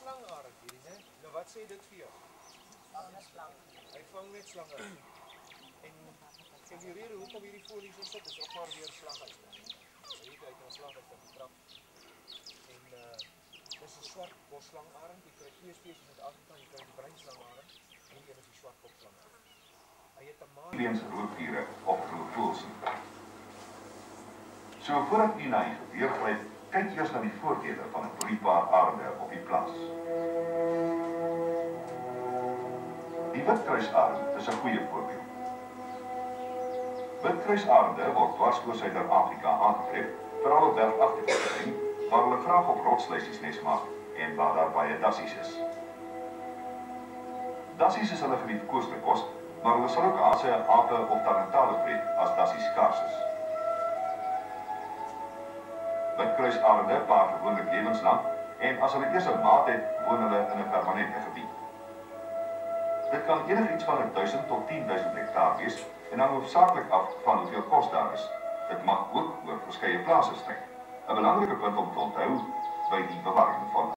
slangarend hierdie, né? Nou wat sê dit vir jou? Hy vang net slange. En die rede hoekom hierdie folie so sit is ook maar weer slang uit. Hier kry jy 'n slang uit getrap. En dis 'n swart bosslangarend. Jy kry twee spesies in Suid-Afrika, jy kry die bruin slangarend en die een is die swart kopslangarend. Hy het 'n maand weens roofdiere of roofvoëls. So voordat u na die gebeur gryp, kyk eers na die voordele van 'n broeipaar arende op die plaas. Die witkruisarend is 'n goeie voorbeeld. Witkruisarende word dwars oor Suid-Afrika aangetref, veral op bergagtige terrein, waar hulle graag op rotsluisies nes maak en waar daar baie dassies is. Dassies is hulle geliefkoeste kos, maar hulle sal ook hase, ape of tarantale vreet as dassies skaars is. Witkruisarende paar gewoonlik lewenslang en as hulle eers 'n maat het, woon hulle in 'n permanente gebied. Dit kan enigiets van 1000 tot 10.000 hektaar wees en hang hoofsaaklik af van hoeveel kos daar is. Dit mag ook oor verskeie plase strek. 'n belangrike punt om te onthou by die bewaring van